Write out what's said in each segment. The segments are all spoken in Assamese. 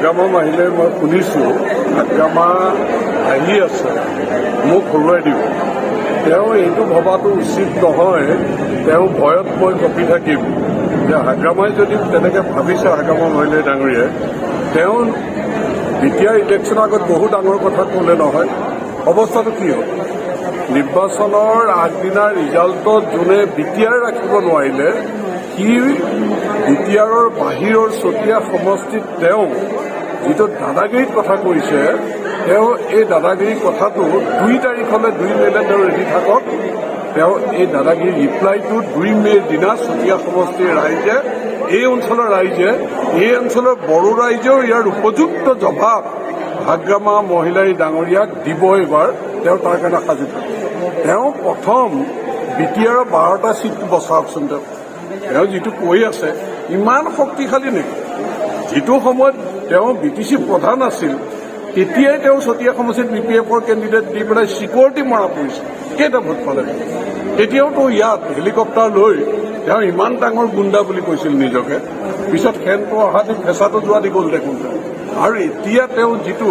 হাগ্ৰামা আহিলে মই শুনিছোঁ হাগ্ৰামা আহি আছে মোক হৰুৱাই দিব। তেওঁ এইটো ভবাটো উচিত নহয়। তেওঁ ভয়ত মই কঁপি থাকিম যে হাগ্ৰামাই যদি তেনেকৈ ভাবিছে হাগ্ৰামা মহিলাই ডাঙৰীয়াই, তেওঁ এতিয়া ইলেকশ্যনৰ আগত বহু ডাঙৰ কথা ক'লে নহয়। অৱস্থাটো কি হ'ল? নিৰ্বাচনৰ আগদিনা ৰিজাল্টত যোনে বিটিআৰ ৰাখিব নোৱাৰিলে, সি বিটিআৰৰ বাহিৰৰ চতিয়া সমষ্টিত তেওঁ যিটো দাদাগিৰিৰ কথা কৈছে, তেওঁ এই দাদাগিৰিৰ কথাটো 2 তাৰিখলৈ 2 মে'লে তেওঁ ৰেডি থাকক। তেওঁ এই দাদাগিৰিৰ ৰিপ্লাইটো 2 মে'ৰ দিনা চতিয়া সমষ্টিৰ ৰাইজে, এই অঞ্চলৰ ৰাইজে, এই অঞ্চলৰ বড়ো ৰাইজেও ইয়াৰ উপযুক্ত জবাব হাগ্ৰামা মহিলাই ডাঙৰীয়াক দিব। এইবাৰ তেওঁ তাৰ কাৰণে সাজু থাকে। তেওঁ প্ৰথম বিটিআৰৰ 12টা ছিট বচাওকচোন। তেওঁ যিটো কৈ আছে ইমান শক্তিশালী নেকি? যিটো সময়ত তেওঁ BTC প্ৰধান আছিল তেতিয়াই তেওঁ চতিয়া সমষ্টিত BPFৰ কেণ্ডিডেট দি পেলাই চিকিউৰিটি মৰা পৰিছে। কেইটা ভোট পালে? তেতিয়াওতো ইয়াত হেলিকপ্টাৰ লৈ তেওঁ ইমান ডাঙৰ গুণ্ডা বুলি কৈছিল নিজকে। পিছত খেনটো অহা দি ফেঁচাটো যোৱা দি গ'ল দেখোন। আৰু এতিয়া তেওঁ যিটো,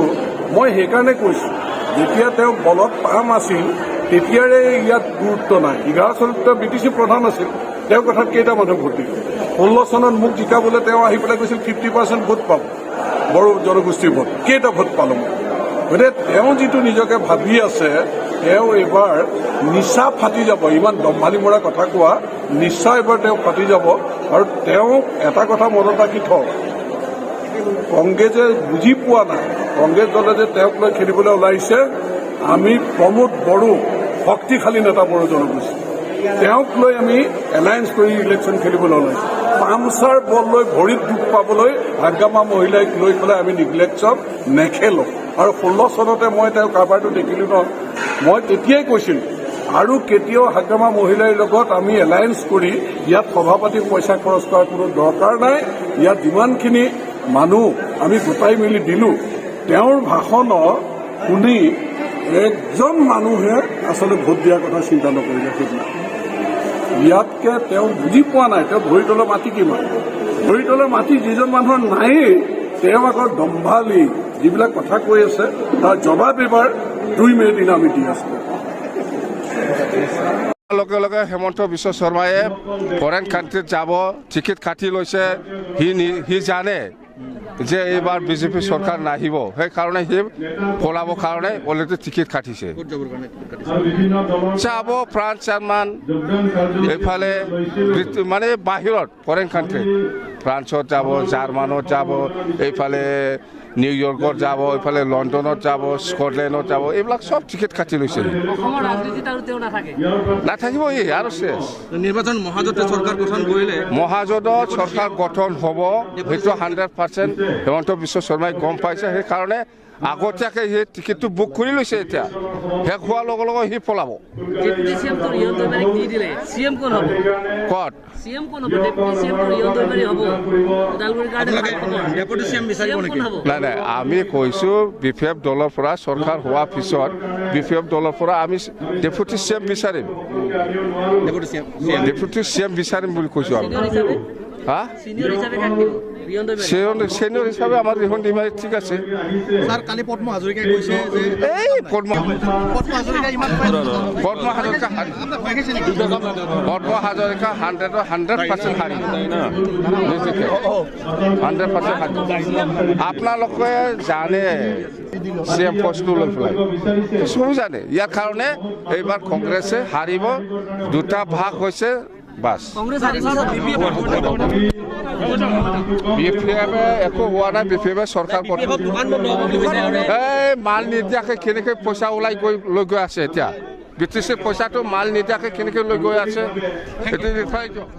মই সেইকাৰণে কৈছোঁ, যেতিয়া তেওঁ বলত পাম আছিল তেতিয়াৰে ইয়াত গুৰুত্ব নাই। 11 চনত তেওঁ BTC প্ৰধান আছিল। তেওঁৰ কথাত কেইটা মানুহ ভোট দিলে? 16 চনত মোক জিকাবলৈ তেওঁ আহি পেলাই কৈছিল 50% ভোট পাব বড়ো জনগোষ্ঠীৰ ভোট। কেইটা ভোট পালোঁ? গতিকে তেওঁ যিটো নিজকে ভাবি আছে, তেওঁ এইবাৰ নিচা ফাটি যাব। ইমান দম্ভালি মৰা কথা কোৱা নিচা এইবাৰ তেওঁ ফাটি যাব। আৰু তেওঁ এটা কথা মনত ৰাখি থওক, কংগ্ৰেছে বুজি পোৱা নাই, কংগ্ৰেছ দলে যে তেওঁক লৈ খেলিবলৈ ওলাইছে, আমি প্ৰমোদ বড়ো শক্তিশালী নেতা বড়ো জনগোষ্ঠী, তেওঁক লৈ আমি এলায়েন্স কৰি ইলেকশ্যন খেলিবলৈ ওলাইছোঁ। পামচাৰ বল লৈ ভৰিত দুখ পাবলৈ হাগ্ৰামা মহিলাক লৈ পেলাই আমি ইলেকশ্যন নেখেলোঁ। আৰু 16 চনতে মই তেওঁ কাৰবাৰটো দেখিলোঁ ন, মই তেতিয়াই কৈছিলোঁ আৰু কেতিয়াও হাগ্ৰামা মহিলাৰ লগত আমি এলায়েন্স কৰি ইয়াত সভাপাতি পইচা খৰচ কৰাৰ কোনো দৰকাৰ নাই। ইয়াত যিমানখিনি মানুহ আমি গোটাই মেলি দিলোঁ, তেওঁৰ ভাষণ শুনি একজন মানুহে আচলতে ভোট দিয়াৰ কথা চিন্তা নকৰিলে। সেইদিনা ইয়াতকে তেওঁ বুজি পোৱা নাই। তেওঁ ভৰিতলৰ মাটি কিমান, ভৰিতলৰ মাটি যিজন মানুহৰ নায়েই, তেওঁ আকৌ দম্ভালি যিবিলাক কথা কৈ আছে তাৰ জবাব এইবাৰ 2 মে'ৰ দিনা আমি দি আছোঁ। লগে লগে হেমন্ত বিশ্ব শৰ্মাই ফৰেন কাণ্ট্ৰিত যাব টিকেট কাটি লৈছে। সি জানে যে এইবাৰ বিজেপি চৰকাৰ নাহিব, সেইকাৰণে সি পলাবৰ কাৰণে অলৰেডি টিকেট কাটিছে। যাব ফ্ৰান্স, জাৰ্মান, এইফালে মানে বাহিৰত ফৰেন কাণ্ট্ৰিত, ফ্ৰান্সত যাব, জাৰ্মানত যাব, এইফালে নিউয়ৰ্কত যাব, এইফালে লণ্ডনত যাব, স্কটলেণ্ডত যাব, এইবিলাক চব টিকেট কাটি লৈছে। নাথাকিব ই আৰু শেষ। নিৰ্বাচন মহাজোঁটে চৰকাৰ গঠন কৰিলে, মহাজোঁটত চৰকাৰ গঠন হ'ব, সেইটো 100% হেমন্ত বিশ্ব শৰ্মাই গম পাইছে। সেইকাৰণে আগতীয়াকৈ সেই টিকেটটো বুক কৰি লৈছে। এতিয়া শেষ হোৱাৰ লগে লগে সি পলাব। ক'ত নাই নাই, আমি কৈছোঁ BPF দলৰ পৰা চৰকাৰ হোৱাৰ পিছত BPF দলৰ পৰা আমি ডেপুটি CM বিচাৰিম, ডেপুটি CM বিচাৰিম বুলি কৈছোঁ আমি। হা, চেনিয়ৰ হিচাপে আমাৰ ৰিহন ডিমাৰী ঠিক আছে। ছাৰ কালি পদ্ম হাজৰিকাই কৈছে যে এই পদ্ম হাজৰিকা 100% হাৰি 100% হাৰি। আপোনালোকে জানে CM পষ্টটো লৈ পেলাই চবেই জানে। ইয়াৰ কাৰণে এইবাৰ কংগ্ৰেছে হাৰিব। 2টা ভাগ হৈছে বাছ। BPF একো হোৱা নাই। BPF চৰকাৰ এই মাল নিদিয়াকৈ কেনেকৈ পইচা ওলাই লৈ গৈ আছে। এতিয়া BTC পইচাটো মাল নিদিয়াকৈ কেনেকৈ লৈ গৈ আছে, সেইটো দেখুৱাই দিয়ক।